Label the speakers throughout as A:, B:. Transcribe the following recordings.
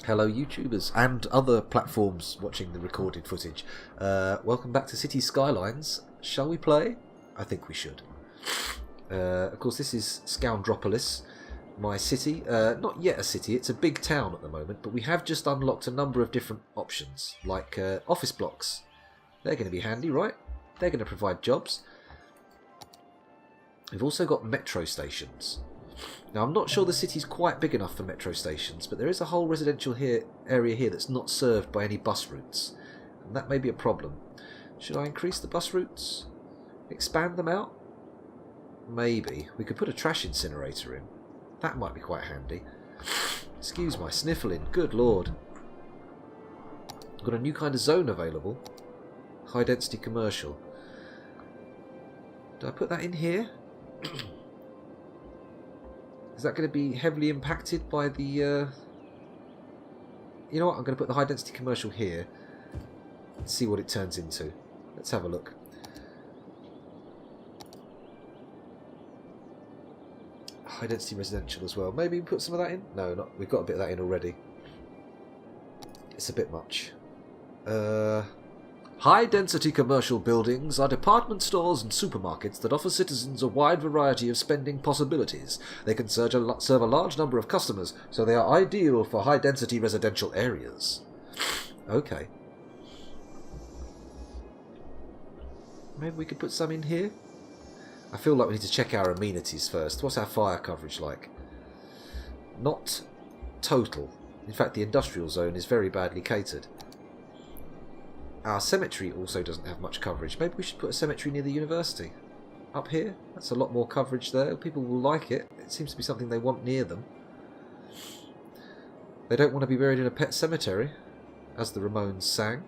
A: Hello YouTubers and other platforms watching the recorded footage. Welcome back to City Skylines. Shall we play? I think we should. Of course this is Scoundropolis, my city. Not yet a city, it's a big town at the moment, but we have just unlocked a number of different options, like office blocks. They're going to be handy, right? They're going to provide jobs. We've also got metro stations. Now, I'm not sure the city's quite big enough for metro stations, but there is a whole residential area here that's not served by any bus routes. And that may be a problem. Should I increase the bus routes? Expand them out? Maybe. We could put a trash incinerator in. That might be quite handy. Excuse my sniffling. Good lord. I've got a new kind of zone available. High density commercial. Do I put that in here? Is that going to be heavily impacted by the... You know what? I'm going to put the high density commercial here. See what it turns into. Let's have a look. High density residential as well. Maybe put some of that in? No, not. We've got a bit of that in already. It's a bit much. High-density commercial buildings are department stores and supermarkets that offer citizens a wide variety of spending possibilities. They can serve a large number of customers, so they are ideal for high-density residential areas. Okay. Maybe we could put some in here? I feel like we need to check our amenities first. What's our fire coverage like? Not total. In fact, the industrial zone is very badly catered. Our cemetery also doesn't have much coverage. Maybe we should put a cemetery near the university. Up here? That's a lot more coverage there. People will like it. It seems to be something they want near them. They don't want to be buried in a pet cemetery, as the Ramones sang.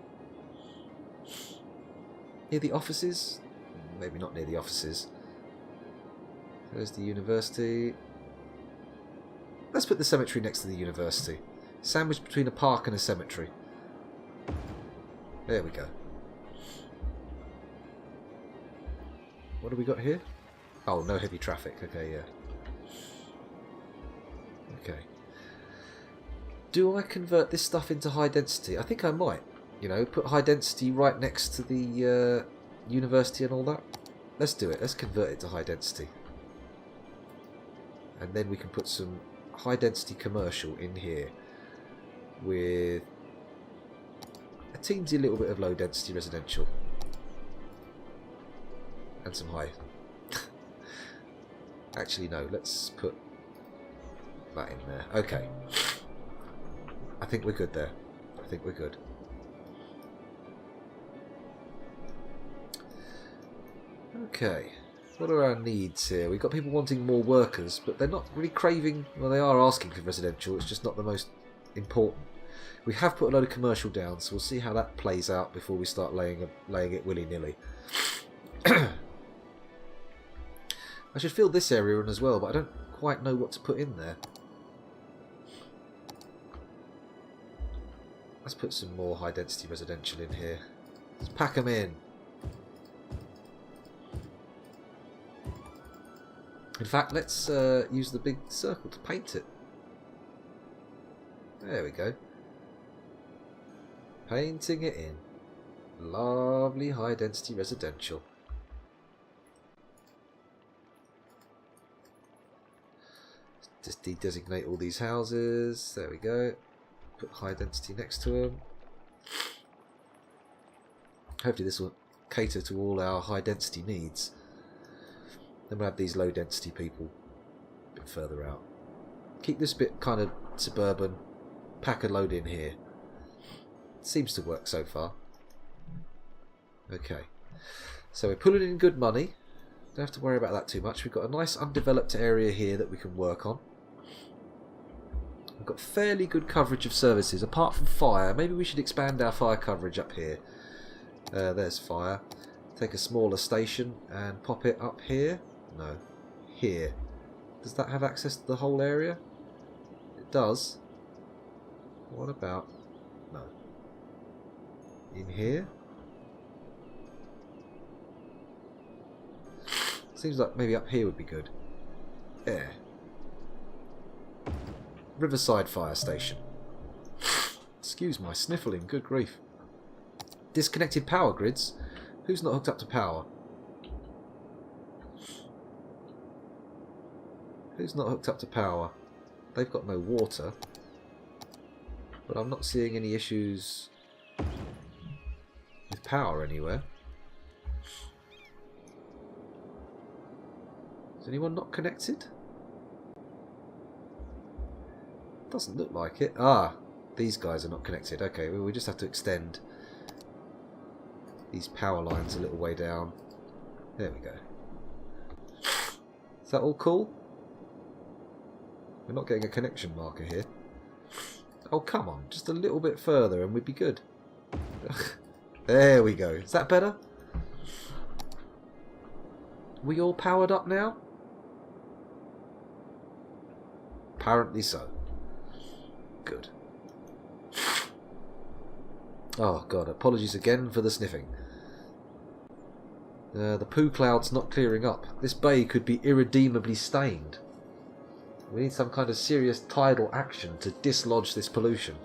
A: Near the offices? Maybe not near the offices. There's the university. Let's put the cemetery next to the university. Sandwiched between a park and a cemetery. There we go. What do we got here? Oh, no heavy traffic. Okay, yeah. Okay. Do I convert this stuff into high density? I think I might. You know, put high density right next to the university and all that. Let's do it. Let's convert it to high density. And then we can put some high density commercial in here with a teensy little bit of low density residential and some high. Actually no, let's put that in there. Okay, I think we're good there. I think we're good. Okay, what are our needs here? We've got people wanting more workers, but they're not really craving. Well, they are asking for residential, it's just not the most important. We have put a load of commercial down, so we'll see how that plays out before we start laying it willy-nilly. I should fill this area in as well, but I don't quite know what to put in there. Let's put some more high-density residential in here. Let's pack them in. In fact, let's use the big circle to paint it. There we go. Painting it in. Lovely high density residential. Just de-designate all these houses. There we go. Put high density next to them. Hopefully this will cater to all our high density needs. Then we'll have these low density people a bit further out. Keep this bit kind of suburban. Pack a load in here. Seems to work so far. Okay, so we're pulling in good money. Don't have to worry about that too much. We've got a nice undeveloped area here that we can work on. We've got fairly good coverage of services, apart from fire. Maybe we should expand our fire coverage up here. There's fire. Take a smaller station and pop it up here. No, here. Does that have access to the whole area? It does. What about... No. In here? Seems like maybe up here would be good. There. Riverside Fire Station. Excuse my sniffling, good grief. Disconnected power grids? Who's not hooked up to power? Who's not hooked up to power? They've got no water. But I'm not seeing any issues with power anywhere. Is anyone not connected? Doesn't look like it. Ah, these guys are not connected. Okay, well, we just have to extend these power lines a little way down. There we go. Is that all cool? We're not getting a connection marker here. Oh, come on. Just a little bit further and we'd be good. There we go. Is that better? We all powered up now? Apparently so. Good. Oh, God. Apologies again for the sniffing. The poo cloud's not clearing up. This bay could be irredeemably stained. We need some kind of serious tidal action to dislodge this pollution.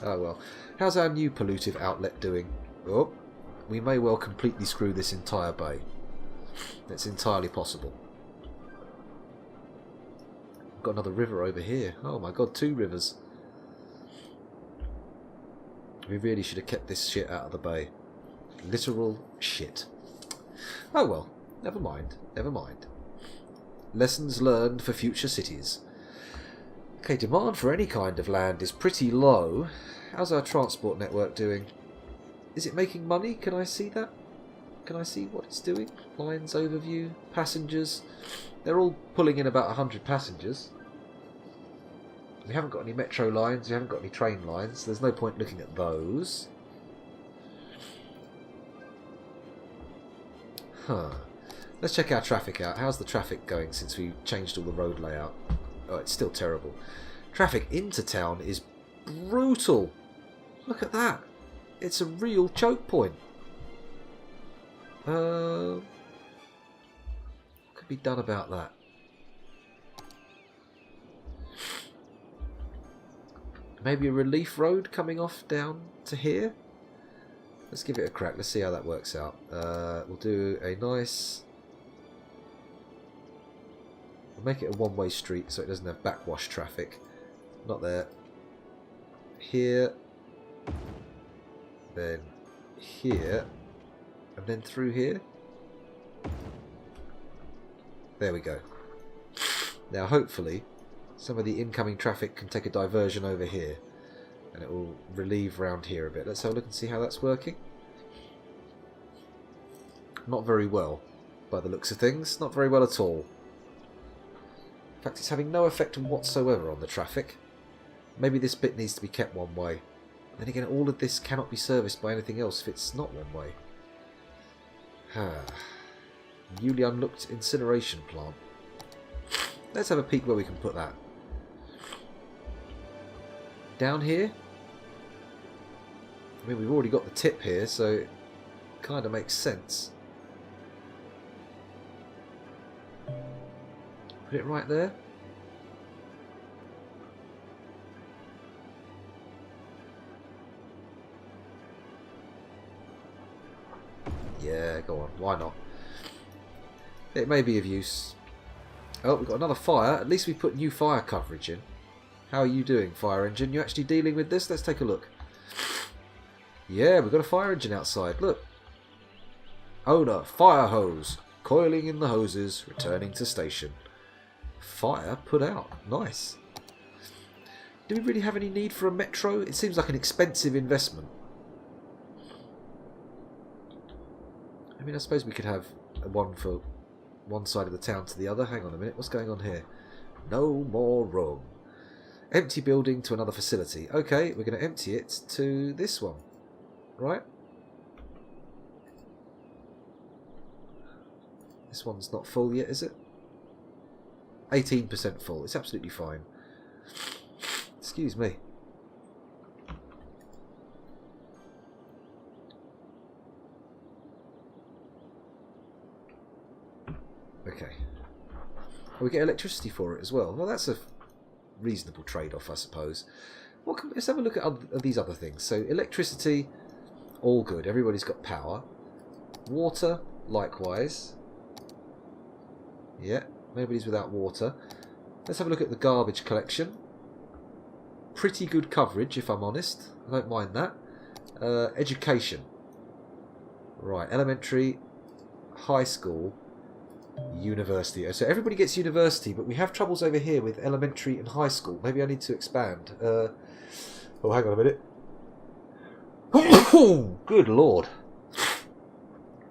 A: Oh well. How's our new pollutive outlet doing? Oh, we may well completely screw this entire bay. It's entirely possible. We've got another river over here. Oh my god, 2 rivers. We really should have kept this shit out of the bay. Literal shit. Oh well, never mind, never mind. Lessons learned for future cities. Okay, demand for any kind of land is pretty low. How's our transport network doing? Is it making money? Can I see that? Can I see what it's doing? Lines overview, passengers. They're all pulling in about 100 passengers. We haven't got any metro lines, we haven't got any train lines, so there's no point looking at those. Huh. Let's check our traffic out. How's the traffic going since we changed all the road layout? Oh, it's still terrible. Traffic into town is brutal. Look at that. It's a real choke point. What could be done about that? Maybe a relief road coming off down to here? Let's give it a crack. Let's see how that works out. We'll do a nice... We'll make it a one-way street so it doesn't have backwash traffic. Not there. Here. Then here. And then through here. There we go. Now hopefully some of the incoming traffic can take a diversion over here. And it will relieve round here a bit. Let's have a look and see how that's working. Not very well, by the looks of things. Not very well at all. In fact, it's having no effect whatsoever on the traffic. Maybe this bit needs to be kept one way. Then again, all of this cannot be serviced by anything else if it's not one way. Newly unlooked incineration plant. Let's have a peek where we can put that. Down here? I mean, we've already got the tip here, so it kind of makes sense. Put it right there. Yeah, go on. Why not? It may be of use. Oh, we've got another fire. At least we put new fire coverage in. How are you doing, fire engine? You actually dealing with this? Let's take a look. Yeah, we've got a fire engine outside. Look. Owner, fire hose. Coiling in the hoses, returning to station. Fire put out. Nice. Do we really have any need for a metro? It seems like an expensive investment. I mean, I suppose we could have one for one side of the town to the other. Hang on a minute. What's going on here? No more room. Empty building to another facility. Okay, we're going to empty it to this one. Right? This one's not full yet, is it? 18% full. It's absolutely fine. Excuse me. Okay. We get electricity for it as well. Well, that's a reasonable trade-off, I suppose. Let's have a look at these other things. So electricity, all good. Everybody's got power. Water, likewise. Yeah, nobody's without water. Let's have a look at the garbage collection. Pretty good coverage, if I'm honest. I don't mind that. Education. Right, elementary, high school, university. So everybody gets university, but we have troubles over here with elementary and high school. Maybe I need to expand. Oh, hang on a minute. Good lord.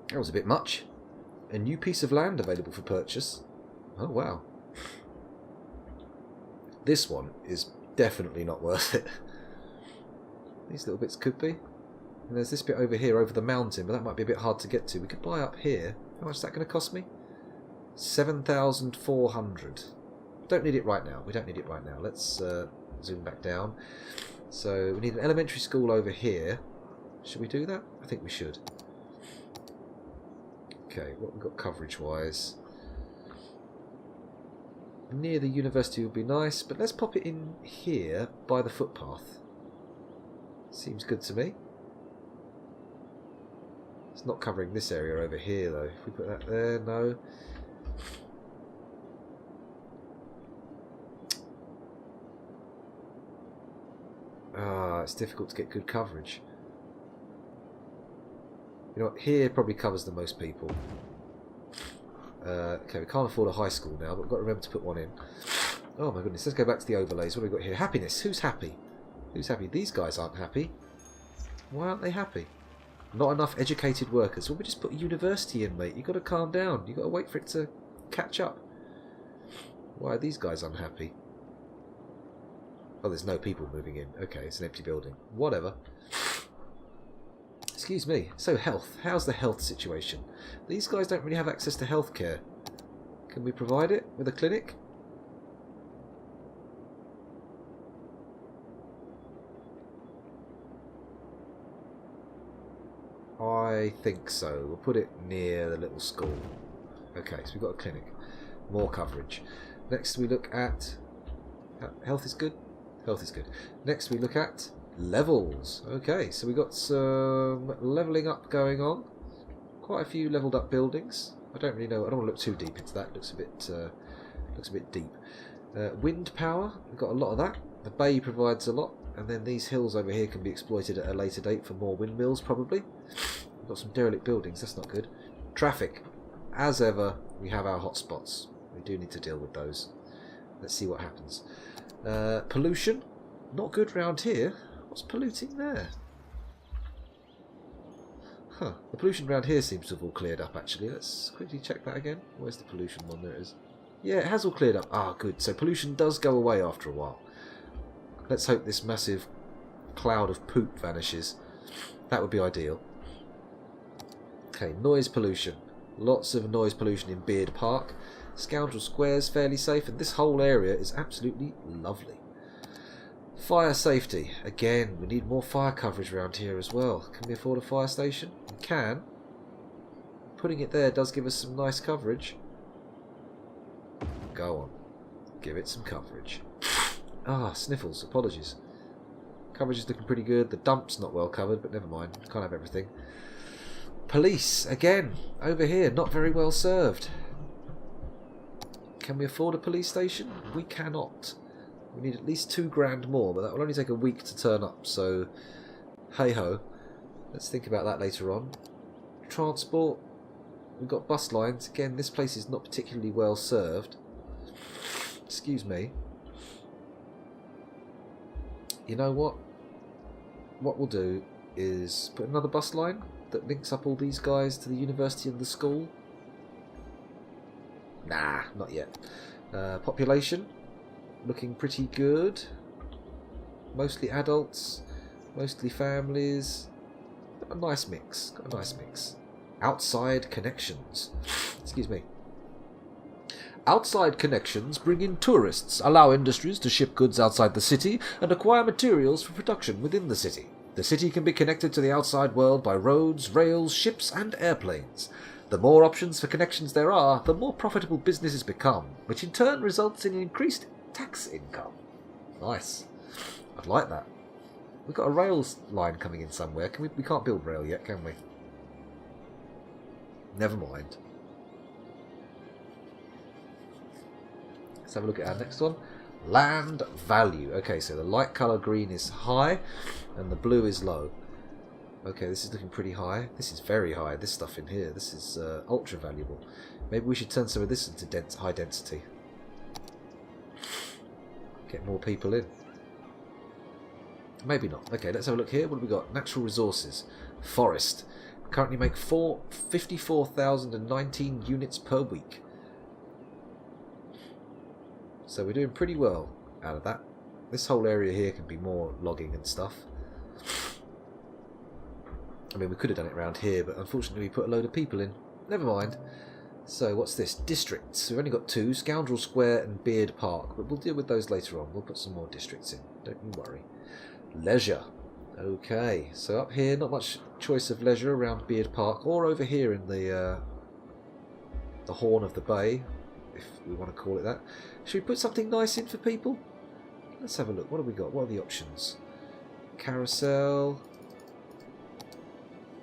A: That was a bit much. A new piece of land available for purchase. Oh, wow. This one is definitely not worth it. These little bits could be. And there's this bit over here, over the mountain, but that might be a bit hard to get to. We could buy up here. How much is that going to cost me? 7,400. Don't need it right now. We don't need it right now. Let's zoom back down. So we need an elementary school over here. Should we do that? I think we should. Okay, what we've got coverage-wise. Near the university would be nice, but let's pop it in here by the footpath. Seems good to me. It's not covering this area over here, though. If we put that there, no. Ah, it's difficult to get good coverage. You know what, here probably covers the most people. Okay, we can't afford a high school now, but we've got to remember to put one in. Oh my goodness, let's go back to the overlays. What have we got here? Happiness. Who's happy? Who's happy? These guys aren't happy. Why aren't they happy? Not enough educated workers. Well, we just put a university in, mate. You've got to calm down. You've got to wait for it to catch up. Why are these guys unhappy? Oh, there's no people moving in. Okay, it's an empty building. Whatever. Excuse me. So health. How's the health situation? These guys don't really have access to healthcare. Can we provide it with a clinic? I think so. We'll put it near the little school. Okay, so we've got a clinic. More coverage. Next we look at... Health is good? Health is good. Next we look at levels. Okay, so we've got some levelling up going on. Quite a few levelled up buildings. I don't really know. I don't want to look too deep into that. It looks a bit deep. Wind power. We've got a lot of that. The bay provides a lot. And then these hills over here can be exploited at a later date for more windmills, probably. We've got some derelict buildings. That's not good. Traffic. As ever, we have our hotspots. We do need to deal with those. Let's see what happens. Pollution. Not good round here. What's polluting there? Huh. The pollution around here seems to have all cleared up, actually. Let's quickly check that again. Where's the pollution one? There it is. Yeah, it has all cleared up. Ah, good. So pollution does go away after a while. Let's hope this massive cloud of poop vanishes. That would be ideal. Okay, noise pollution. Lots of noise pollution in Beard Park. Scoundrel Square's fairly safe, and this whole area is absolutely lovely. Fire safety. Again, we need more fire coverage around here as well. Can we afford a fire station? We can. Putting it there does give us some nice coverage. Go on. Give it some coverage. Ah, sniffles. Apologies. Coverage is looking pretty good. The dump's not well covered, but never mind. Can't have everything. Police. Again, over here, not very well served. Can we afford a police station? We cannot. We need at least £2,000 more, but that will only take a week to turn up, so hey-ho. Let's think about that later on. Transport. We've got bus lines. Again, this place is not particularly well served. Excuse me. You know what? What we'll do is put another bus line that links up all these guys to the university and the school. Nah, not yet. Population. Looking pretty good. Mostly adults. Mostly families. Got a nice mix. Got a nice mix. Outside connections. Excuse me. Outside connections bring in tourists, allow industries to ship goods outside the city, and acquire materials for production within the city. The city can be connected to the outside world by roads, rails, ships, and airplanes. The more options for connections there are, the more profitable businesses become, which in turn results in increased tax income. Nice. A I'd like that. We've got a rails line coming in somewhere. We can't build rail yet, can we? Never mind. Let's have a look at our next one. Land value. Okay, so the light colour green is high and the blue is low. Okay, this is looking pretty high. This is very high. This stuff in here. This is ultra valuable. Maybe we should turn some of this into high density. Get more people in. Maybe not. Okay, let's have a look here. What have we got? Natural resources. Forest. Currently make 54,019 units per week. So we're doing pretty well out of that. This whole area here can be more logging and stuff. I mean, we could have done it around here, but unfortunately we put a load of people in. Never mind. So what's this? Districts. We've only got 2, Scoundrel Square and Beard Park, but we'll deal with those later on. We'll put some more districts in. Don't you worry. Leisure. Okay, so up here, not much choice of leisure around Beard Park, or over here in the Horn of the Bay, if we want to call it that. Should we put something nice in for people? Let's have a look. What have we got? What are the options? Carousel.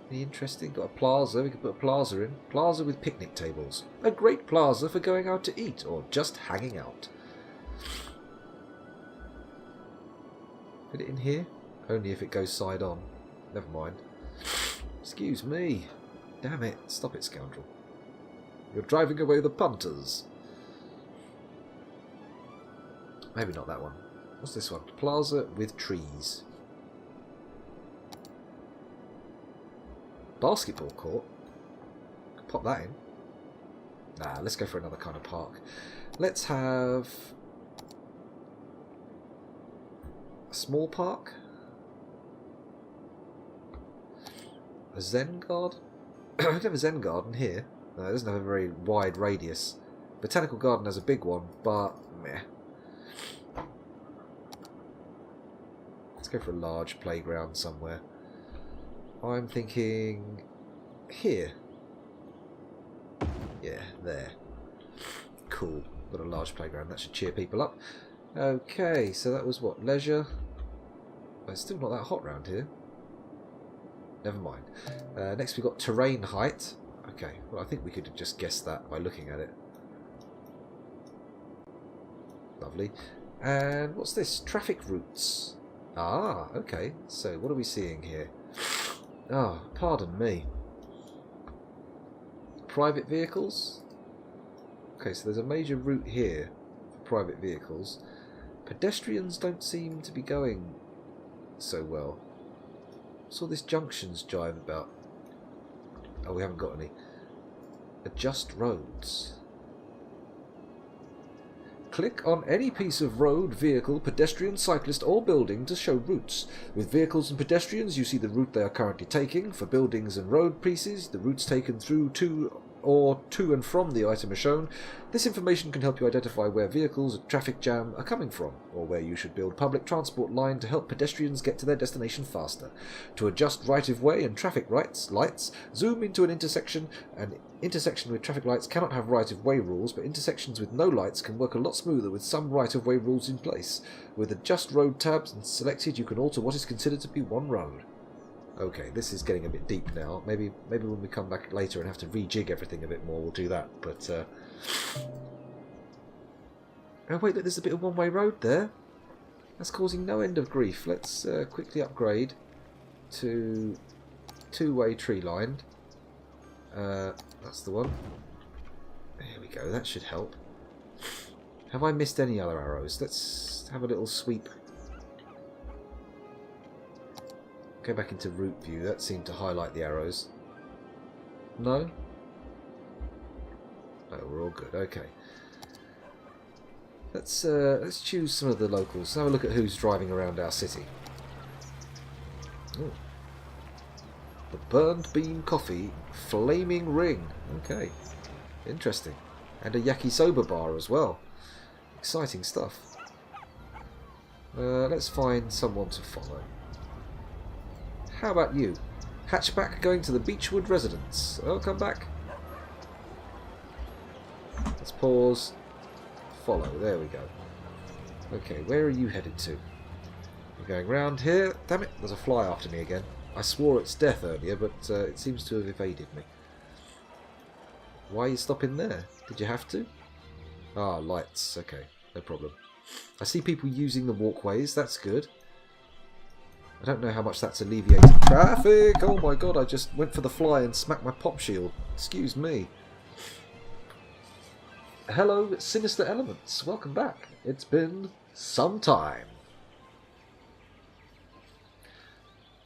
A: Any interesting? Got a plaza. We could put a plaza in. Plaza with picnic tables. A great plaza for going out to eat or just hanging out. Put it in here. Only if it goes side on. Never mind. Excuse me. Damn it. Stop it, scoundrel. You're driving away the punters. Maybe not that one. What's this one? Plaza with trees. Basketball court? Could pop that in. Nah, let's go for another kind of park. Let's have a small park. A Zen garden? We could have a Zen garden here. No, it doesn't have a very wide radius. Botanical garden has a big one, but meh. Let's go for a large playground somewhere. I'm thinking here. Yeah, there. Cool. Got a large playground. That should cheer people up. Okay, so that was what? Leisure? Oh, it's still not that hot round here. Never mind. Next we've got terrain height. Okay, well I think we could have just guessed that by looking at it. Lovely. And what's this? Traffic routes. Ah, okay. So what are we seeing here? Ah, pardon me. Private vehicles? Okay, so there's a major route here for private vehicles. Pedestrians don't seem to be going so well. What's all this junctions jive about? Oh, we haven't got any. Adjust roads. Click on any piece of road, vehicle, pedestrian, cyclist or building to show routes. With vehicles and pedestrians you see the route they are currently taking. For buildings and road pieces, the routes taken through to or to and from the item are shown. This information can help you identify where vehicles and traffic jam are coming from, or where you should build public transport line to help pedestrians get to their destination faster. To adjust right-of-way and traffic lights, zoom into an intersection. An intersection with traffic lights cannot have right-of-way rules, but intersections with no lights can work a lot smoother with some right-of-way rules in place. With Adjust Road tabs selected, you can alter what is considered to be one road. Okay, this is getting a bit deep now. Maybe when we come back later and have to rejig everything a bit more, we'll do that. But oh wait, look, there's a bit of one-way road there. That's causing no end of grief. Let's quickly upgrade to two-way tree-lined. That's the one. There we go. That should help. Have I missed any other arrows? Let's have a little sweep. Go back into route view. That seemed to highlight the arrows. No? No, we're all good. Okay. Let's choose some of the locals. Have a look at who's driving around our city. Ooh. The Burned Bean Coffee Flaming Ring. Okay. Interesting. And a yakisoba bar as well. Exciting stuff. Let's find someone to follow. How about you? Hatchback going to the Beechwood residence. Oh, come back. Let's pause. Follow. There we go. Okay, where are you headed to? We're going round here. Damn it, there's a fly after me again. I swore its death earlier, but it seems to have evaded me. Why are you stopping there? Did you have to? Ah, lights. Okay, no problem. I see people using the walkways. That's good. I don't know how much that's alleviating traffic. Oh my god, I just went for the fly and smacked my pop shield. Excuse me. Hello, Sinister Elements. Welcome back. It's been some time.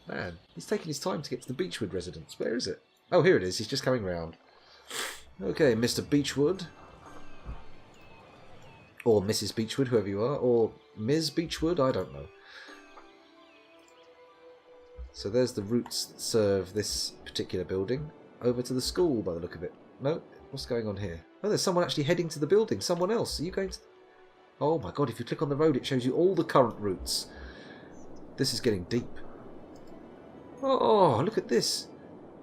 A: Man, he's taking his time to get to the Beechwood residence. Where is it? Oh, here it is. He's just coming round. Okay, Mr. Beechwood. Or Mrs. Beechwood, whoever you are. Or Ms. Beechwood, I don't know. So there's the routes that serve this particular building. Over to the school, by the look of it. No? What's going on here? Oh, there's someone actually heading to the building. Someone else. Are you going to... Oh my god, if you click on the road, it shows you all the current routes. This is getting deep. Oh, look at this.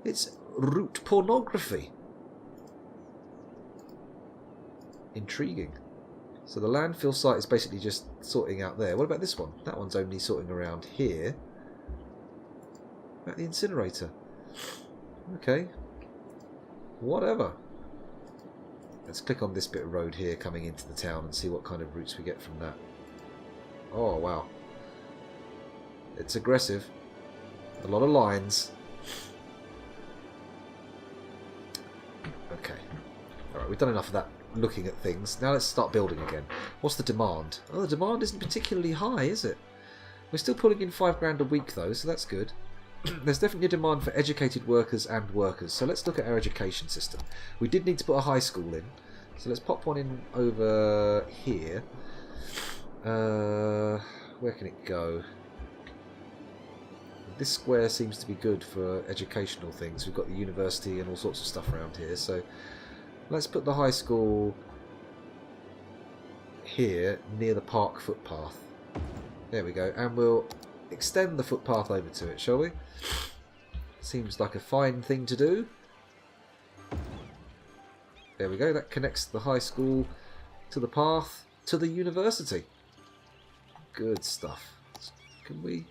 A: It's route pornography. Intriguing. So the landfill site is basically just sorting out there. What about this one? That one's only sorting around here. About the incinerator. Okay. Whatever. Let's click on this bit of road here coming into the town and see what kind of routes we get from that. Oh, wow. It's aggressive. A lot of lines. Okay. Alright, we've done enough of that looking at things. Now let's start building again. What's the demand? Oh, the demand isn't particularly high, is it? We're still pulling in £5 a week though, so that's good. There's definitely a demand for educated workers and workers, so let's look at our education system. We did need to put a high school in, so let's pop one in over here. Where can it go? This square seems to be good for educational things. We've got the university and all sorts of stuff around here, so let's put the high school here near the park footpath. There we go, and we'll extend the footpath over to it, shall we? Seems like a fine thing to do. There we go, that connects the high school to the path to the university. Good stuff. Can we...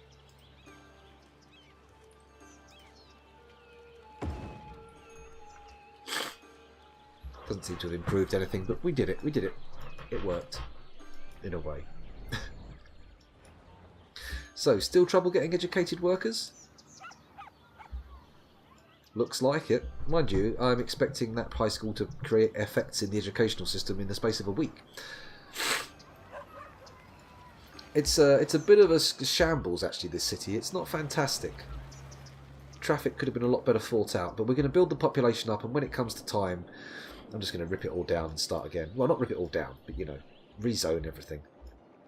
A: Doesn't seem to have improved anything, but we did it. We did it. It worked. In a way. So, still trouble getting educated workers? Looks like it. Mind you, I'm expecting that high school to create effects in the educational system in the space of a week. It's a bit of a shambles, actually, this city. It's not fantastic. Traffic could have been a lot better thought out, but we're going to build the population up, and when it comes to time, I'm just going to rip it all down and start again. Well, not rip it all down, but, you know, rezone everything.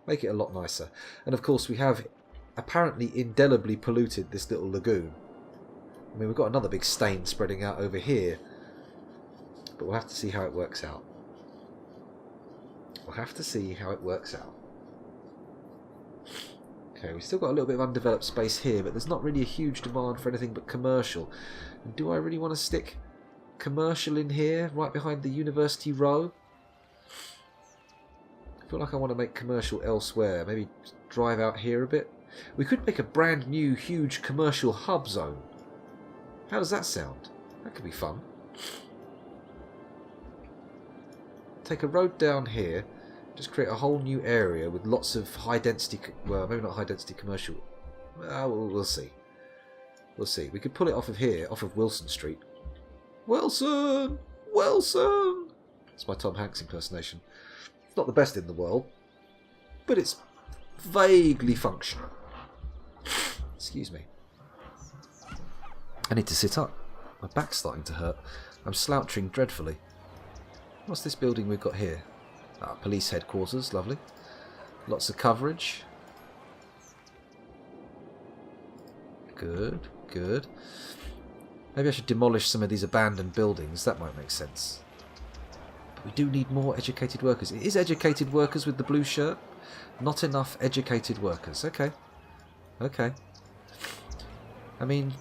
A: Make it a lot nicer. And, of course, we have apparently indelibly polluted this little lagoon. I mean, we've got another big stain spreading out over here, but we'll have to see how it works out. We'll have to see how it works out. Okay, we've still got a little bit of undeveloped space here, but there's not really a huge demand for anything but commercial. And do I really want to stick commercial in here, right behind the university row? I feel like I want to make commercial elsewhere. Maybe drive out here a bit. We could make a brand new, huge commercial hub zone. How does that sound? That could be fun. Take a road down here, just create a whole new area with lots of high density, well, maybe not high density commercial. We'll see. We'll see. We could pull it off of here, off of Wilson Street. Wilson! Wilson! It's my Tom Hanks impersonation. It's not the best in the world, but it's vaguely functional. Excuse me. I need to sit up. My back's starting to hurt. I'm slouching dreadfully. What's this building we've got here? Ah, police headquarters, lovely. Lots of coverage. Good, good. Maybe I should demolish some of these abandoned buildings. That might make sense. But we do need more educated workers. It is educated workers with the blue shirt. Not enough educated workers. Okay. Okay. I mean,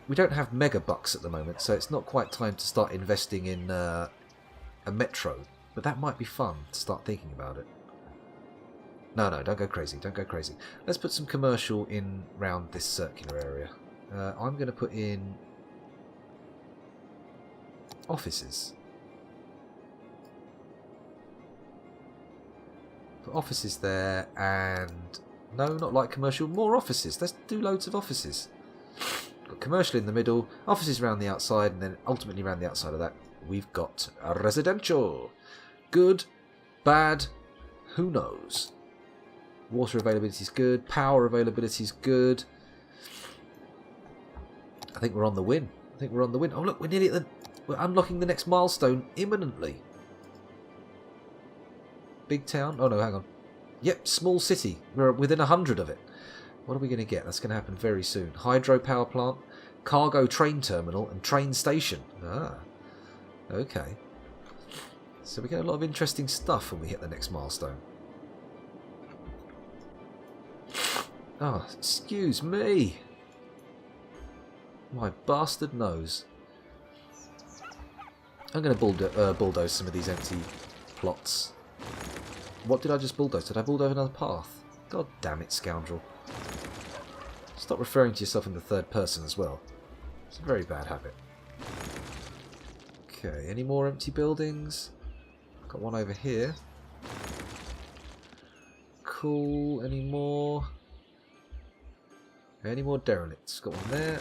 A: we don't have mega bucks at the moment, so it's not quite time to start investing in a metro. But that might be fun to start thinking about it. No, no, don't go crazy. Don't go crazy. Let's put some commercial in round this circular area. I'm going to put in offices. Put offices there, and no, not like commercial. More offices. Let's do loads of offices. Got commercial in the middle, offices around the outside, and then ultimately around the outside of that, we've got a residential. Good, bad, who knows? Water availability is good. Power availability is good. I think we're on the win. I think we're on the win. Oh look, we're nearly at the... We're unlocking the next milestone imminently. Big town. Oh no, hang on. Yep, small city. We're within 100 of it. What are we going to get? That's going to happen very soon. Hydropower plant, cargo train terminal, and train station. Ah, okay. So we get a lot of interesting stuff when we hit the next milestone. Oh, excuse me. My bastard nose. I'm going to bulldoze some of these empty plots. What did I just bulldoze? Did I bulldoze another path? God damn it, scoundrel. Stop referring to yourself in the third person as well. It's a very bad habit. Okay, any more empty buildings? Got one over here. Cool, any more? Any more derelicts? Got one there.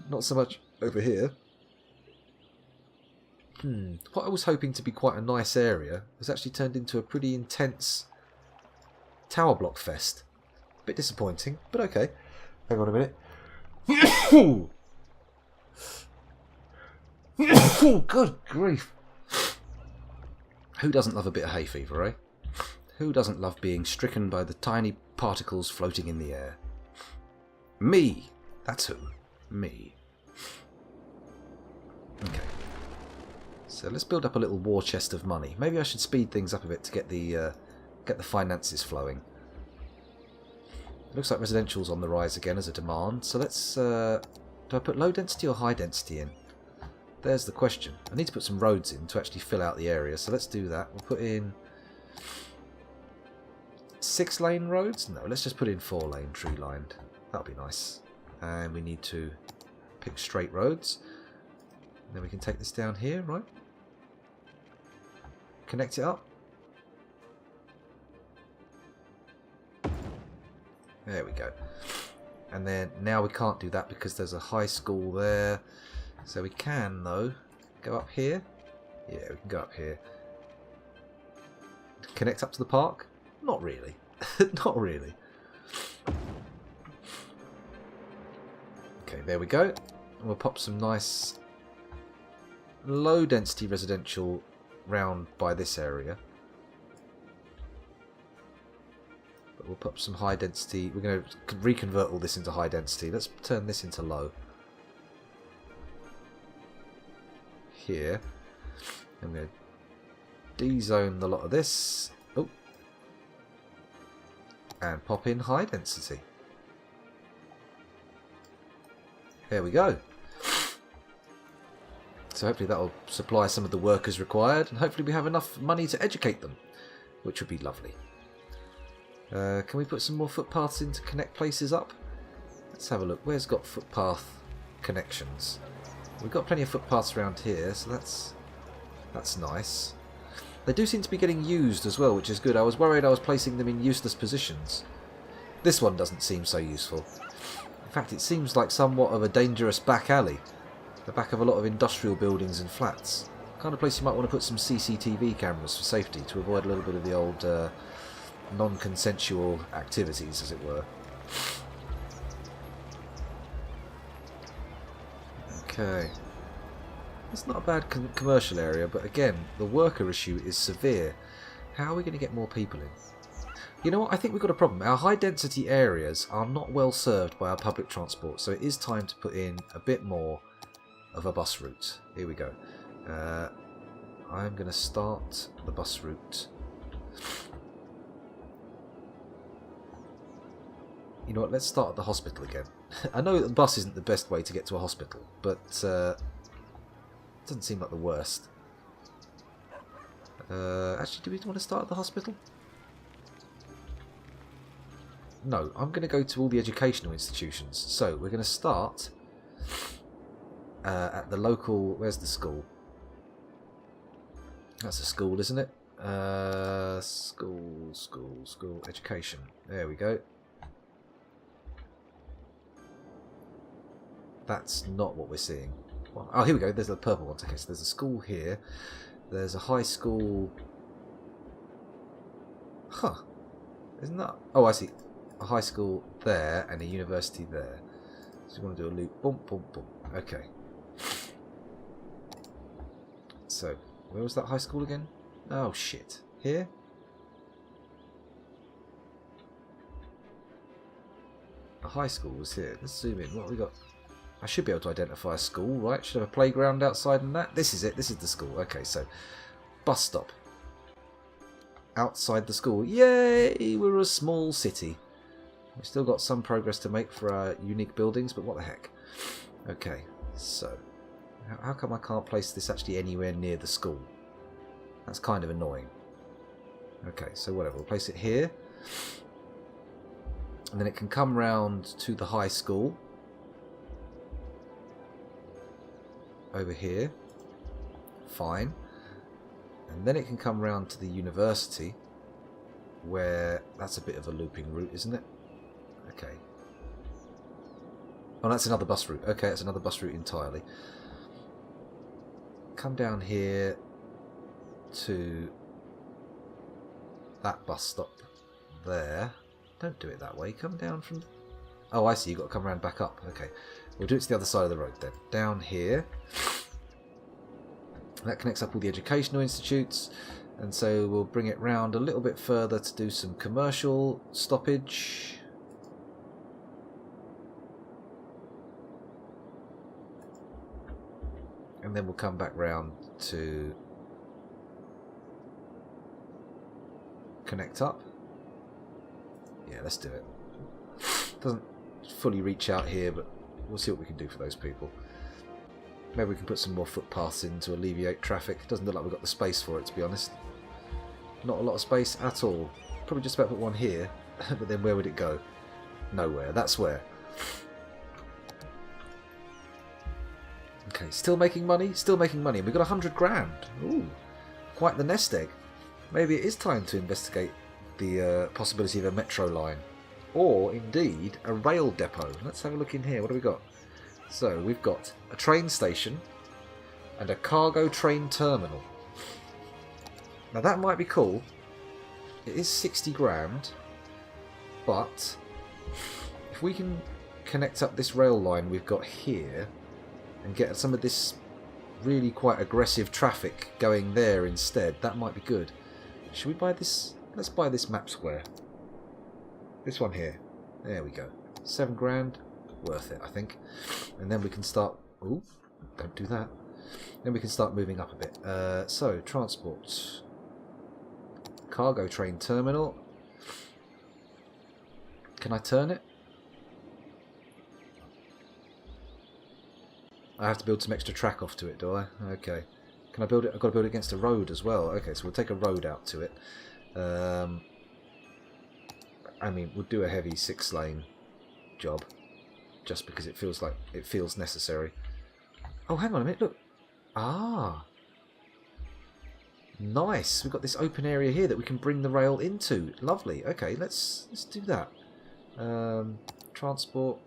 A: Not so much over here. What I was hoping to be quite a nice area has actually turned into a pretty intense tower block fest. A bit disappointing, but okay. Hang on a minute. Good grief. Who doesn't love a bit of hay fever, eh? Who doesn't love being stricken by the tiny particles floating in the air? Me. That's who. Me. Okay. So let's build up a little war chest of money. Maybe I should speed things up a bit to get the finances flowing. It looks like residential's on the rise again as a demand. So let's... do I put low density or high density in? There's the question. I need to put some roads in to actually fill out the area. So let's do that. We'll put in 6-lane roads? No, let's just put in 4-lane tree-lined. That'll be nice. And we need to pick straight roads. And then we can take this down here, right? Connect it up. There we go. And then now we can't do that because there's a high school there. So we can, though, go up here. Yeah, we can go up here. Connect up to the park? Not really. Not really. Okay, there we go. And we'll pop some nice low density residential round by this area. But we'll put some high density. We're going to reconvert all this into high density. Let's turn this into low. Here. I'm going to de-zone the lot of this. Oh. And pop in high density. There we go. So hopefully that'll supply some of the workers required, and hopefully we have enough money to educate them, which would be lovely. Can we put some more footpaths in to connect places up? Let's have a look. Where's got footpath connections? We've got plenty of footpaths around here, so that's nice. They do seem to be getting used as well, which is good. I was worried I was placing them in useless positions. This one doesn't seem so useful. In fact, it seems like somewhat of a dangerous back alley. The back of a lot of industrial buildings and flats. Kind of place you might want to put some CCTV cameras for safety to avoid a little bit of the old non-consensual activities, as it were. Okay. It's not a bad commercial area, but again, the worker issue is severe. How are we going to get more people in? You know what, I think we've got a problem. Our high density areas are not well served by our public transport, so it is time to put in a bit more of a bus route. Here we go. I'm going to start the bus route. You know what, let's start at the hospital again. I know that the bus isn't the best way to get to a hospital, but it doesn't seem like the worst. Actually, do we want to start at the hospital? No, I'm going to go to all the educational institutions. So we're going to start at the local... Where's the school? That's a school, isn't it? School, education. There we go. That's not what we're seeing. Well, oh, here we go. There's the purple ones. Okay, so there's a school here. There's a high school. Huh. Isn't that... Oh, I see. A high school there and a university there. So you want to do a loop. Boom, boom, boom. Okay. So, where was that high school again? Oh, shit. Here? A high school was here. Let's zoom in. What have we got? I should be able to identify a school, right? Should have a playground outside and that. This is it. This is the school. Okay, so bus stop. Outside the school. Yay! We're a small city. We've still got some progress to make for our unique buildings, but what the heck. Okay, so how come I can't place this actually anywhere near the school? That's kind of annoying. Okay, so whatever. We'll place it here. And then it can come round to the high school. Over here. Fine. And then it can come round to the university, where that's a bit of a looping route, isn't it? Okay. Oh, that's another bus route. Okay, that's another bus route entirely. Come down here to that bus stop there. Don't do it that way. Come down from... Oh, I see. You've got to come around back up. Okay. We'll do it to the other side of the road then. Down here. That connects up all the educational institutes. And so we'll bring it round a little bit further to do some commercial stoppage. And then we'll come back round to connect up. Yeah, let's do it. Doesn't fully reach out here, but we'll see what we can do for those people. Maybe we can put some more footpaths in to alleviate traffic. Doesn't look like we've got the space for it, to be honest. Not a lot of space at all. Probably just about put one here, but then where would it go? Nowhere. That's where. Okay, still making money? Still making money. We've got 100 grand. Ooh, quite the nest egg. Maybe it is time to investigate the possibility of a metro line. Or, indeed, a rail depot. Let's have a look in here. What do we got? So, we've got a train station and a cargo train terminal. Now, that might be cool. It is 60 grand. But, if we can connect up this rail line we've got here and get some of this really quite aggressive traffic going there instead, that might be good. Should we buy this? Let's buy this map square. This one here. There we go. 7 grand. Worth it, I think. And then we can start... Ooh, don't do that. Then we can start moving up a bit. So, transport. Cargo train terminal. Can I turn it? I have to build some extra track off to it, do I? Okay. Can I build it? I've got to build it against a road as well. Okay, so we'll take a road out to it. I mean, we'll do a heavy 6-lane job. Just because it feels necessary. Oh, hang on a minute, look. Ah. Nice. We've got this open area here that we can bring the rail into. Lovely. Okay, let's do that. Transport.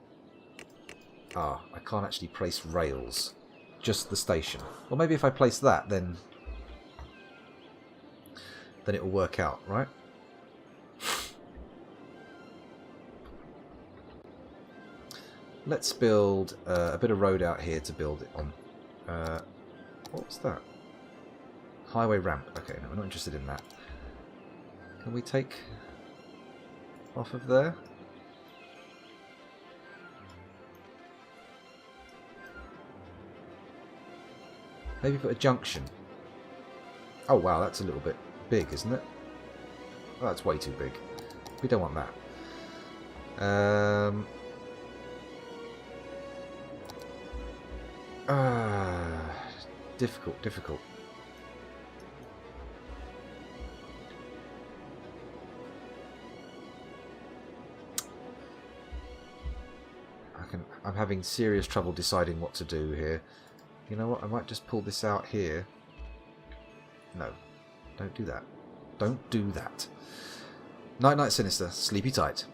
A: Ah, I can't actually place rails. Just the station. Well, maybe if I place that, then it will work out, right? Let's build a bit of road out here to build it on. What's that? Highway ramp. Okay, no, we're not interested in that. Can we take off of there? Maybe put a junction. Oh wow, that's a little bit big, isn't it? Oh, that's way too big. We don't want that. Difficult. I'm having serious trouble deciding what to do here. You know what? I might just pull this out here. No. Don't do that. Don't do that. Night night sinister. Sleepy tight.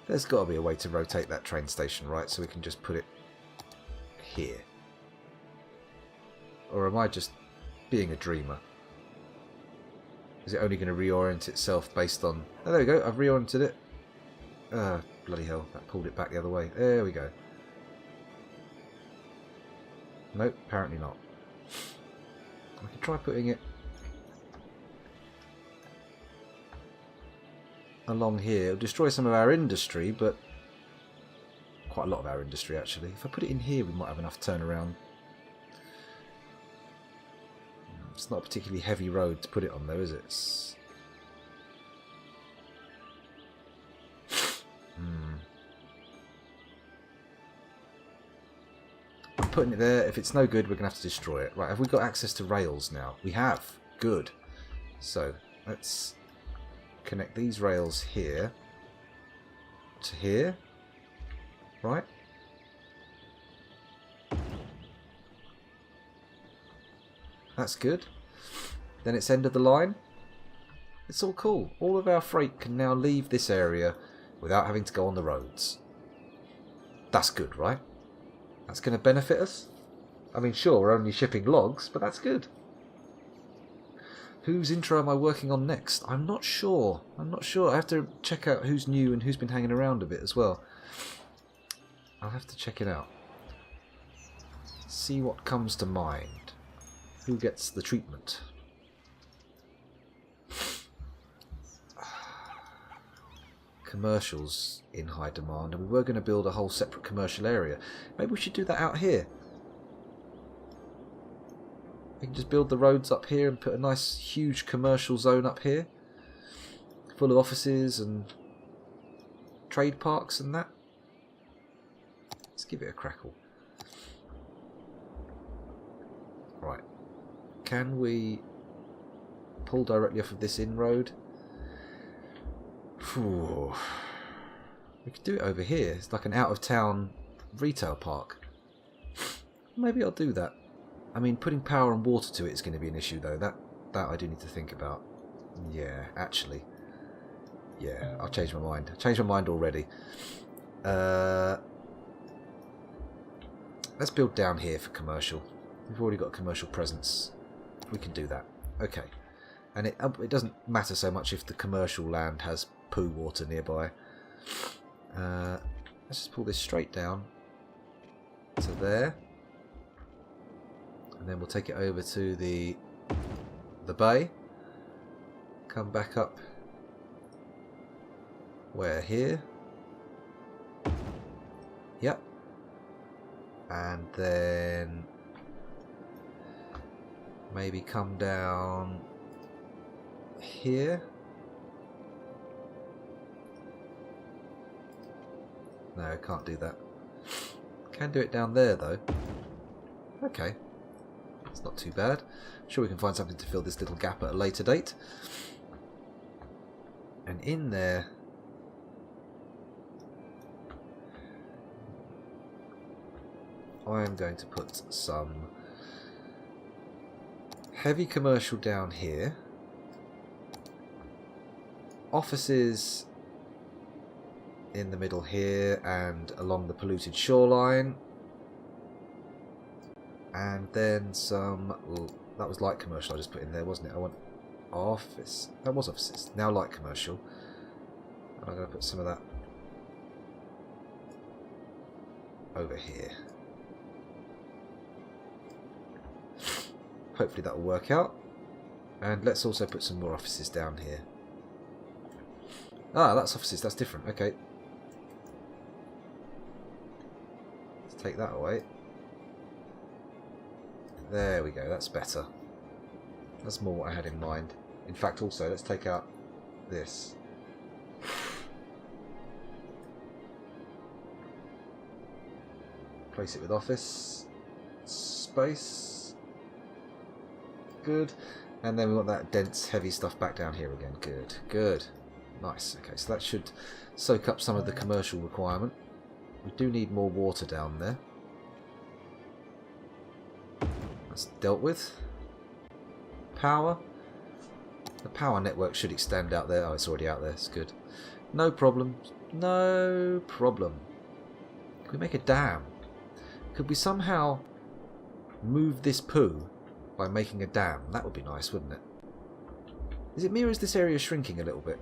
A: There's got to be a way to rotate that train station, right? So we can just put it here. Or am I just being a dreamer? Is it only going to reorient itself based on... Oh, there we go. I've reoriented it. Bloody hell. That pulled it back the other way. There we go. Nope, apparently not. I can try putting it along here. It'll destroy some of our industry, but quite a lot of our industry actually. If I put it in here, we might have enough turnaround. It's not a particularly heavy road to put it on though, is it? I'm putting it there. If it's no good, we're going to have to destroy it. Right, have we got access to rails now? We have. Good. So, let's connect these rails here to here. Right? That's good. Then it's end of the line. It's all cool. All of our freight can now leave this area without having to go on the roads. That's good, right? That's going to benefit us. I mean, sure, we're only shipping logs, but that's good. Whose intro am I working on next? I'm not sure. I'm not sure. I have to check out who's new and who's been hanging around a bit as well. I'll have to check it out. See what comes to mind. Who gets the treatment? Commercials in high demand, and we were going to build a whole separate commercial area. Maybe we should do that out here. We can just build the roads up here and put a nice huge commercial zone up here, full of offices and trade parks and that. Let's give it a crackle. Right. Can we pull directly off of this in-road? We could do it over here. It's like an out-of-town retail park. Maybe I'll do that. I mean, putting power and water to it is going to be an issue, though. That I do need to think about. Yeah, actually. Yeah, I'll change my mind. I've changed my mind already. Let's build down here for commercial. We've already got a commercial presence. We can do that. Okay. And it doesn't matter so much if the commercial land has poo water nearby. Let's just pull this straight down to there. And then we'll take it over to the bay. Come back up. Where? Here? Yep. And then maybe come down here. No, I can't do that. Can do it down there though. Okay. It's not too bad. Sure, we can find something to fill this little gap at a later date. And in there, I am going to put some heavy commercial down here. Offices in the middle here and along the polluted shoreline. And then some... that was light commercial I just put in there, wasn't it? I want office. That was offices. Now light commercial. And I'm going to put some of that over here. Hopefully that will work out. And let's also put some more offices down here. Ah, that's offices. That's different. Okay. Let's take that away. There we go. That's better. That's more what I had in mind. In fact, also, let's take out this. Place it with office space. good. And then we want that dense, heavy stuff back down here again. Good, good. Nice. Okay, so that should soak up some of the commercial requirement. We do need more water down there. That's dealt with. Power. The power network should extend out there. Oh, it's already out there. It's good. No problem. No problem. Can we make a dam? Could we somehow move this poo by making a dam? That would be nice, wouldn't it? Is it me or is this area shrinking a little bit?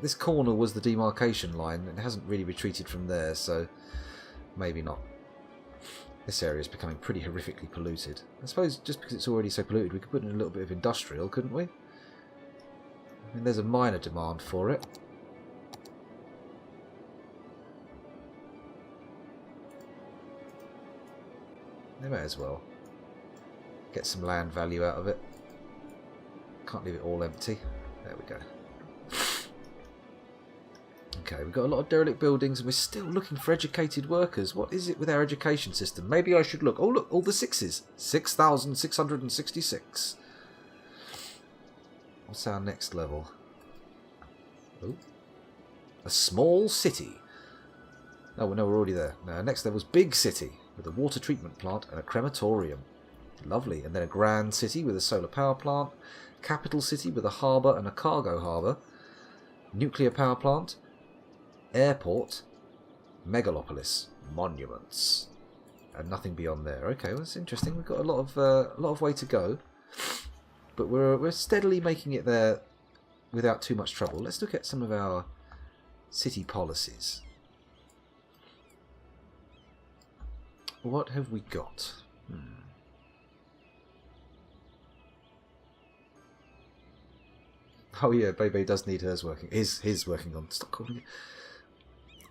A: This corner was the demarcation line. It hasn't really retreated from there, so maybe not. This area is becoming pretty horrifically polluted. I suppose just because it's already so polluted, we could put in a little bit of industrial, couldn't we? I mean, there's a minor demand for it. They may as well get some land value out of it. Can't leave it all empty. There we go. Okay, we've got a lot of derelict buildings and we're still looking for educated workers. What is it with our education system? Maybe I should look. Oh, look, all the sixes. 6,666. What's our next level? Oh, a small city. Oh, no, we're already there. Now, next level's big city with a water treatment plant and a crematorium. Lovely. And then a grand city with a solar power plant. Capital city with a harbour and a cargo harbour. Nuclear power plant. Airport, megalopolis, monuments, and nothing beyond there. Okay, well, that's interesting. We've got a lot of way to go, but we're steadily making it there without too much trouble. Let's look at some of our city policies. What have we got? Oh yeah, Bebe does need hers working. His working on. Stop calling it.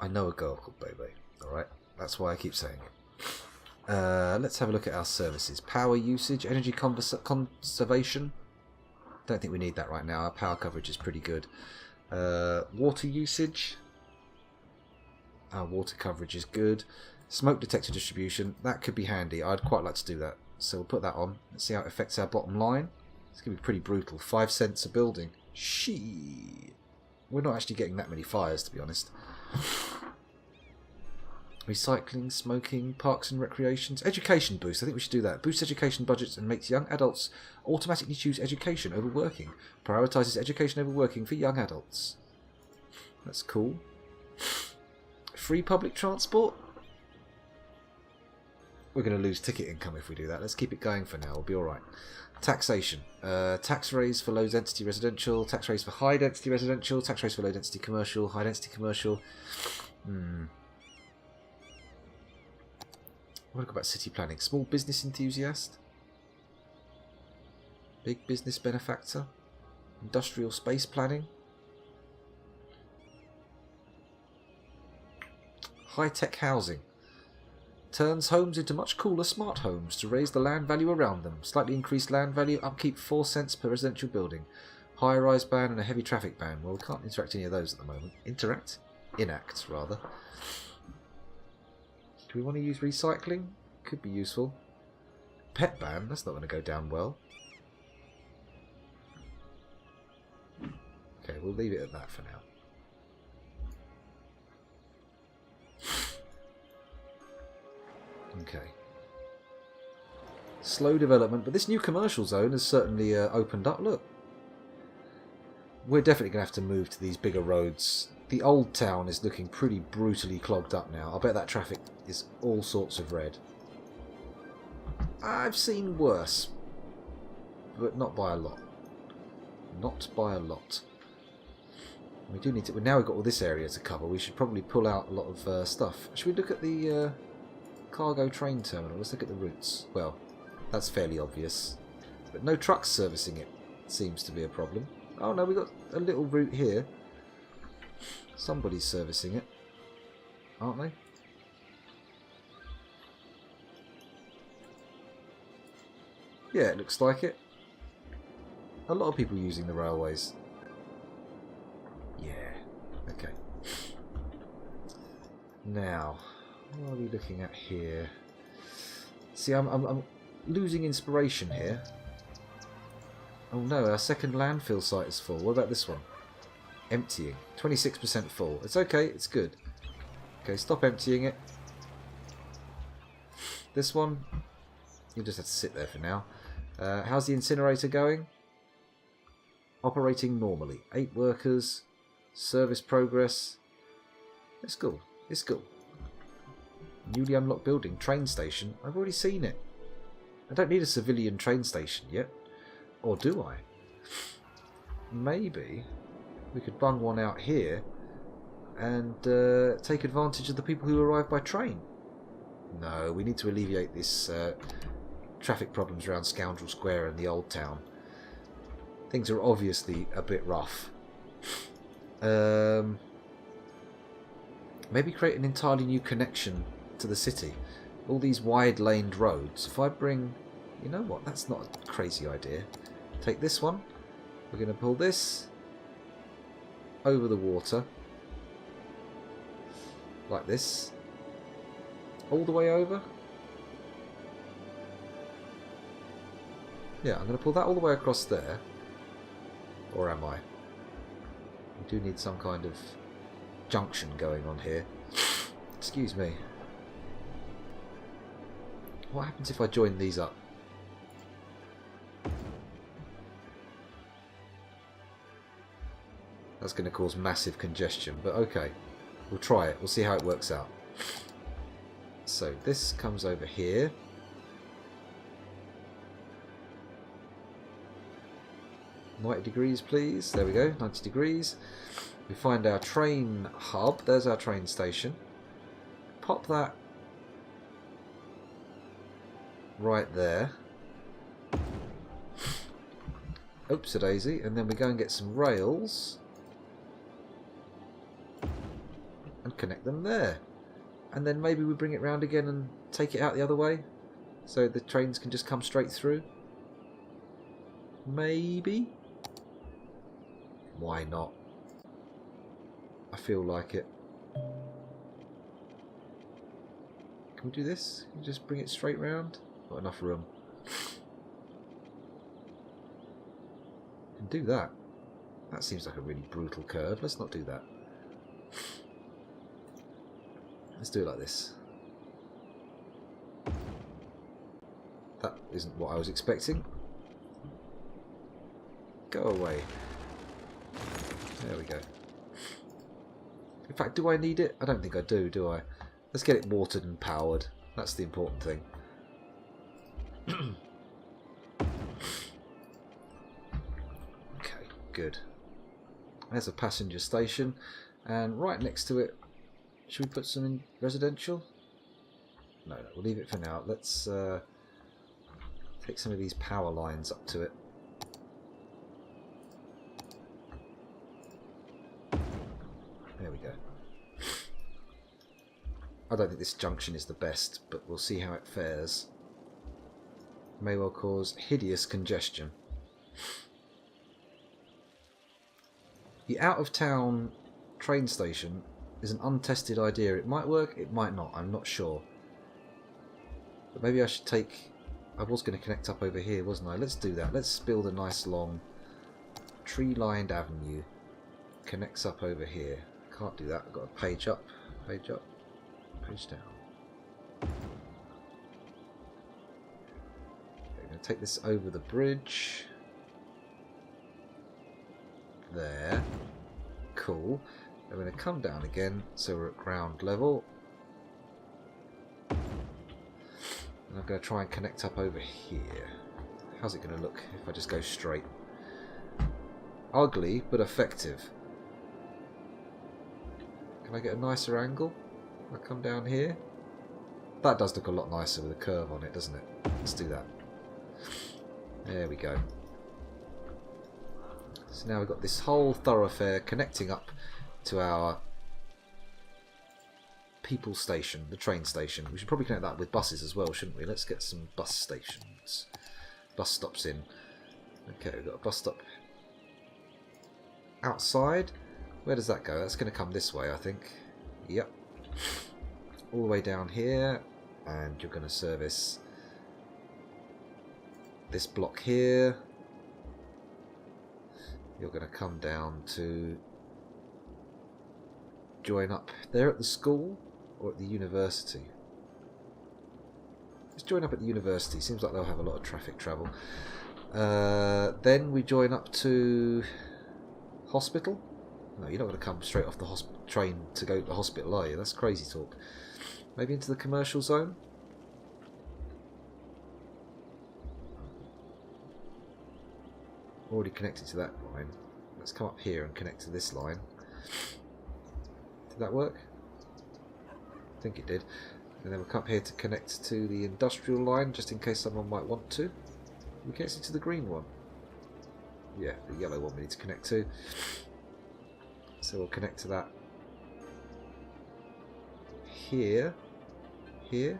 A: I know a girl called Bebe. Alright, that's why I keep saying it. Let's have a look at our services. Power usage, energy conservation. Don't think we need that right now. Our power coverage is pretty good. Water usage. Our water coverage is good. Smoke detector distribution. That could be handy. I'd quite like to do that. So we'll put that on. Let's see how it affects our bottom line. It's going to be pretty brutal. 5 cents a building. Shee. We're not actually getting that many fires, to be honest. Recycling, smoking, parks and recreations. Education boost. I think we should do that. Boosts education budgets and makes young adults automatically choose education over working. Prioritises education over working for young adults. That's cool. Free public transport. We're going to lose ticket income if we do that. Let's keep it going for now. We'll be alright. Taxation. Tax raise for low density residential. Tax raise for high density residential. Tax raise for low density commercial. High density commercial. What about city planning? Small business enthusiast. Big business benefactor. Industrial space planning. High-tech housing. Turns homes into much cooler smart homes to raise the land value around them. Slightly increased land value, upkeep 4 cents per residential building. High-rise ban and a heavy traffic ban. Well, we can't interact any of those at the moment. Interact? Enact, rather. Do we want to use recycling? Could be useful. Pet ban? That's not going to go down well. Okay, we'll leave it at that for now. Okay. Slow development, but this new commercial zone has certainly opened up. Look. We're definitely going to have to move to these bigger roads. The old town is looking pretty brutally clogged up now. I bet that traffic is all sorts of red. I've seen worse. But not by a lot. Not by a lot. We do need to... Now we've got all this area to cover. We should probably pull out a lot of stuff. Should we look at the... cargo train terminal. Let's look at the routes. Well, that's fairly obvious. But no trucks servicing it seems to be a problem. Oh no, we've got a little route here. Somebody's servicing it, aren't they? Yeah, it looks like it. A lot of people using the railways. Yeah, okay. Now... what are we looking at here? See, I'm losing inspiration here. Oh no, our second landfill site is full. What about this one? Emptying. 26% full. It's okay, it's good. Okay, stop emptying it. This one, you just have to sit there for now. How's the incinerator going? Operating normally. 8 workers. Service progress. It's cool. It's cool. Newly unlocked building. Train station. I've already seen it. I don't need a civilian train station yet. Or do I? Maybe we could bung one out here and take advantage of the people who arrive by train. No, we need to alleviate this traffic problems around Scoundrel Square and the Old Town. Things are obviously a bit rough. Maybe create an entirely new connection to the city. All these wide-laned roads. If I bring... You know what? That's not a crazy idea. Take this one. We're going to pull this over the water. Like this. All the way over. Yeah, I'm going to pull that all the way across there. Or am I? We do need some kind of junction going on here. Excuse me. What happens if I join these up? That's going to cause massive congestion, but okay. We'll try it. We'll see how it works out. So this comes over here. $90, please. There we go, 90 degrees. We find our train hub. There's our train station. Pop that right there. Oops a daisy. And then we go and get some rails and connect them there. And then maybe we bring it round again and take it out the other way so the trains can just come straight through. Maybe. Why not? I feel like it. Can we do this? Can we just bring it straight round? Not enough room. Can do that. That seems like a really brutal curve. Let's not do that. Let's do it like this. That isn't what I was expecting. Go away. There we go. In fact, do I need it? I don't think I do I? Let's get it watered and powered. That's the important thing. Okay, good. There's a passenger station, and right next to it, should we put some in residential? No, we'll leave it for now. Let's take some of these power lines up to it. There we go. I don't think this junction is the best, but we'll see how it fares. May well cause hideous congestion. The out-of-town train station is an untested idea. It might work, it might not. I'm not sure. But maybe I should take... I was going to connect up over here, wasn't I? Let's do that. Let's build a nice long tree-lined avenue. Connects up over here. Can't do that. I've got a page up, page down. Okay, I'm going to take this over the bridge. There. Cool. I'm going to come down again so we're at ground level. And I'm going to try and connect up over here. How's it going to look if I just go straight? Ugly, but effective. Can I get a nicer angle? I come down here. That does look a lot nicer with a curve on it, doesn't it? Let's do that. There we go. So now we've got this whole thoroughfare connecting up to our people station, the train station. We should probably connect that with buses as well, shouldn't we? Let's get some bus stations. Bus stops in. Okay, we've got a bus stop outside. Where does that go? That's going to come this way, I think. Yep. All the way down here. And you're going to service this block here. You're going to come down to join up there at the school or at the university. Let's join up at the university. Seems like they'll have a lot of traffic travel. Then we join up to hospital. No, you're not going to come straight off the train to go to the hospital, are you? That's crazy talk. Maybe into the commercial zone? Already connected to that line. Let's come up here and connect to this line. Did that work? I think it did. And then we'll come up here to connect to the industrial line, just in case someone might want to. We connect to the green one. Yeah, the yellow one we need to connect to. So we'll connect to that here, here.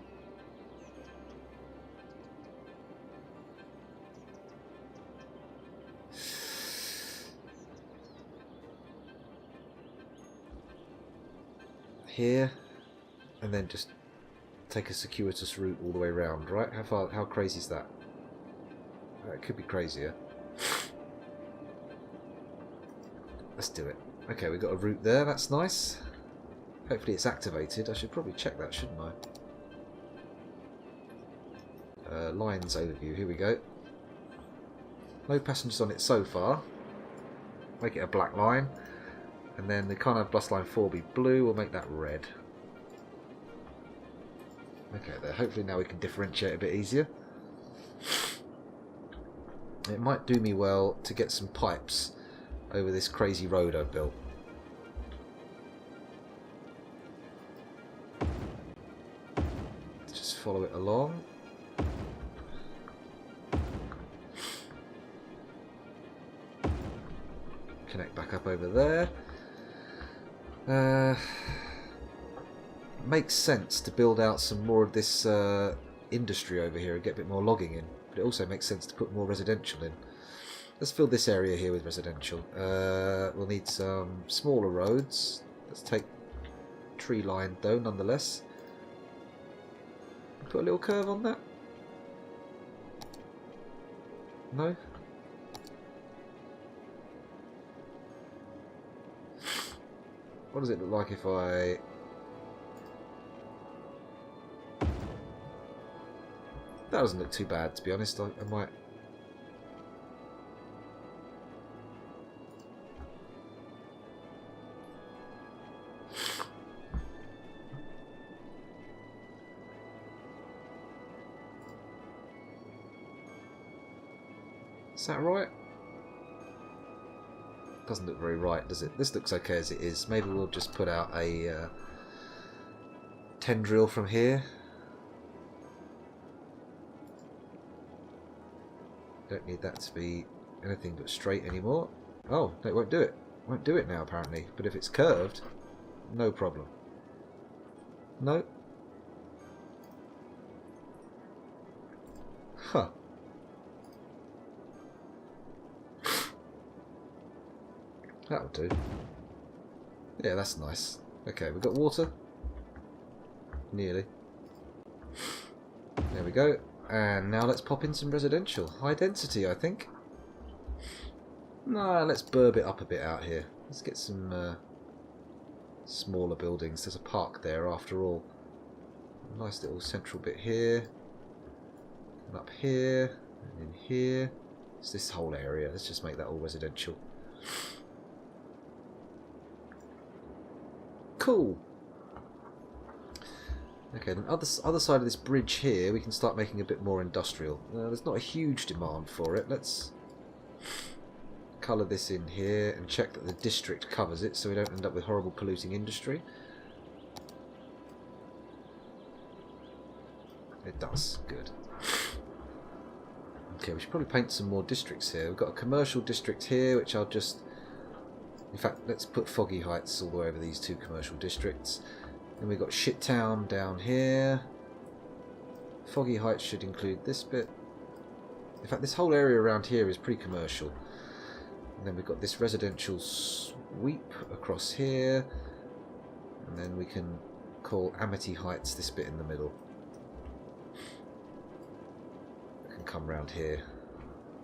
A: Here, and then just take a circuitous route all the way around, right? How crazy is that? It could be crazier. Let's do it. Okay, we've got a route there, that's nice. Hopefully it's activated. I should probably check that, shouldn't I? Lines overview, here we go. No passengers on it so far. Make it a black line. And then the kind of bus line 4 will be blue, we'll make that red. Okay there, hopefully now we can differentiate a bit easier. It might do me well to get some pipes over this crazy road I've built. Just follow it along. Connect back up over there. Makes sense to build out some more of this industry over here and get a bit more logging in, but it also makes sense to put more residential in. Let's fill this area here with residential. We'll need some smaller roads. Let's take tree line though, nonetheless. Put a little curve on that. No? What does it look like if I... That doesn't look too bad, to be honest. I might... Is that right? Doesn't look very right, does it? This looks okay as it is. Maybe we'll just put out a tendril from here. Don't need that to be anything but straight anymore. Oh, no, it won't do it. It won't do it now, apparently. But if it's curved, no problem. No. Huh. That'll do. Yeah, that's nice. Okay, we've got water. Nearly. There we go. And now let's pop in some residential. High density, I think. Nah, let's burb it up a bit out here. Let's get some smaller buildings. There's a park there after all. Nice little central bit here. And up here. And in here. It's this whole area. Let's just make that all residential. Cool. Okay, then other side of this bridge here, we can start making a bit more industrial. There's not a huge demand for it. Let's colour this in here and check that the district covers it so we don't end up with horrible polluting industry. It does. Good. Okay, we should probably paint some more districts here. We've got a commercial district here, which I'll just... In fact, let's put Foggy Heights all the way over these two commercial districts. Then we've got Shit Town down here. Foggy Heights should include this bit. In fact, this whole area around here is pretty commercial. And then we've got this residential sweep across here. And then we can call Amity Heights this bit in the middle. We can come round here.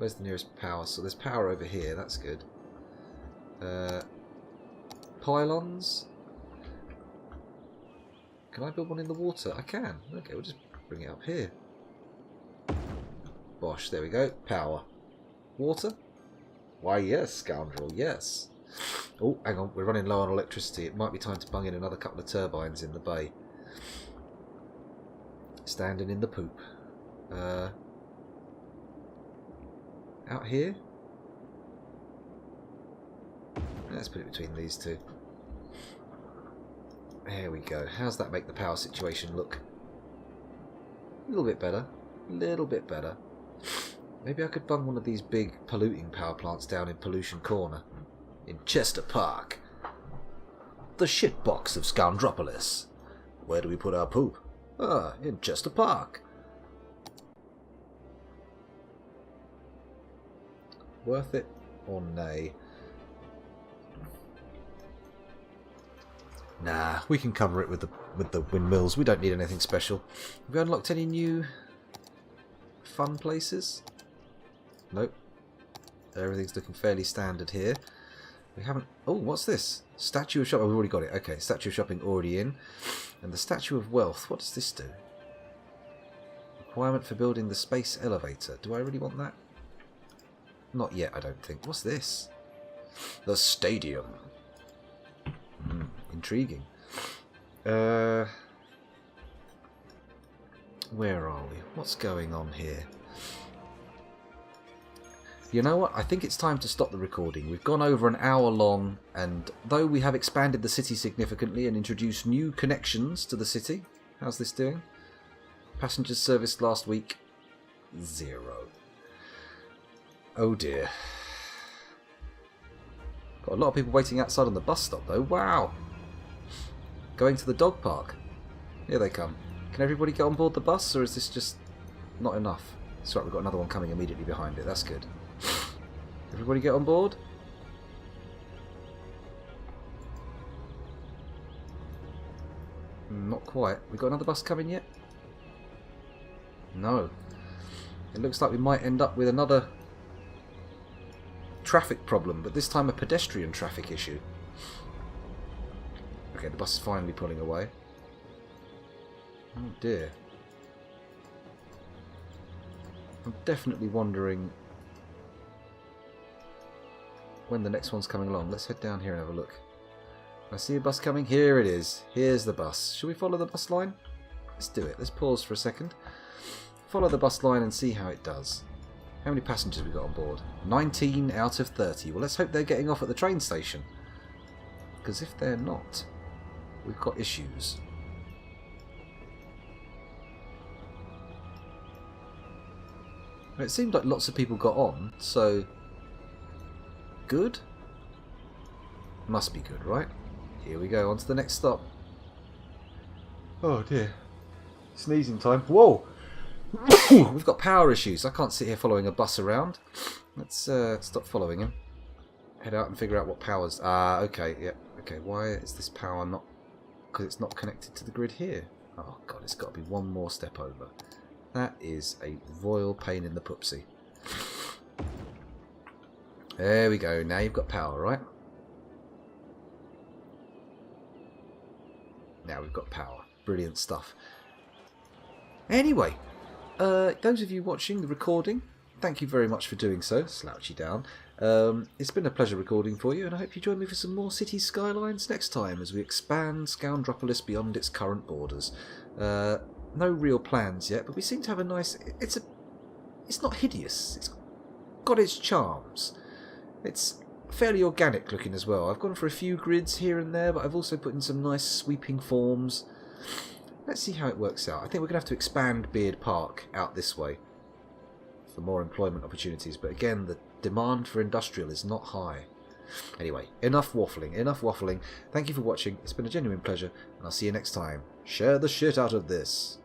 A: Where's the nearest power? So there's power over here, that's good. Pylons? Can I build one in the water? I can. Okay, we'll just bring it up here. Bosh, there we go. Power. Water? Why yes, Scoundrel, yes. Oh, hang on, we're running low on electricity. It might be time to bung in another couple of turbines in the bay. Standing in the poop. Out here? Let's put it between these two. There we go. How's that make the power situation look? A little bit better. A little bit better. Maybe I could bung one of these big polluting power plants down in Pollution Corner. In Chester Park. The shitbox of Scoundropolis. Where do we put our poop? Ah, in Chester Park. Worth it or nay? Nah, we can cover it with the windmills. We don't need anything special. Have we unlocked any new fun places? Nope. Everything's looking fairly standard here. We haven't... Oh, what's this? Statue of Shopping. Oh, we've already got it. Okay, Statue of Shopping already in. And the Statue of Wealth. What does this do? Requirement for building the space elevator. Do I really want that? Not yet, I don't think. What's this? The Stadium. Intriguing. Where are we? What's going on here? You know what? I think it's time to stop the recording. We've gone over an hour long, and though we have expanded the city significantly and introduced new connections to the city, how's this doing? Passengers serviced last week, 0. Oh dear. Got a lot of people waiting outside on the bus stop though. Wow. Going to the dog park. Here they come. Can everybody get on board the bus, or is this just not enough? That's right, we've got another one coming immediately behind it. That's good. Everybody get on board? Not quite. We got another bus coming yet? No. It looks like we might end up with another traffic problem, but this time a pedestrian traffic issue. Okay, the bus is finally pulling away. Oh dear. I'm definitely wondering when the next one's coming along. Let's head down here and have a look. I see a bus coming. Here it is. Here's the bus. Shall we follow the bus line? Let's do it. Let's pause for a second. Follow the bus line and see how it does. How many passengers have we got on board? 19 out of 30. Well, let's hope they're getting off at the train station. Because if they're not, we've got issues. It seemed like lots of people got on, so... Good? Must be good, right? Here we go, on to the next stop. Oh dear. Sneezing time. Whoa! We've got power issues. I can't sit here following a bus around. Let's stop following him. Head out and figure out what power's... Ah, okay, yeah. Okay, why is this power not... Because it's not connected to the grid here. Oh god, it's got to be one more step over. That is a royal pain in the poopsie. There we go. Now you've got power, right? Now we've got power. Brilliant stuff. Anyway, those of you watching the recording, thank you very much for doing so. Slouch you down. It's been a pleasure recording for you, and I hope you join me for some more city skylines next time as we expand Scoundropolis beyond its current borders. No real plans yet, but we seem to have a nice... It's not hideous. It's got its charms. It's fairly organic looking as well. I've gone for a few grids here and there, but I've also put in some nice sweeping forms. Let's see how it works out. I think we're going to have to expand Beard Park out this way for more employment opportunities, but again, the demand for industrial is not high. Anyway, enough waffling, enough waffling. Thank you for watching. It's been a genuine pleasure, and I'll see you next time. Share the shit out of this.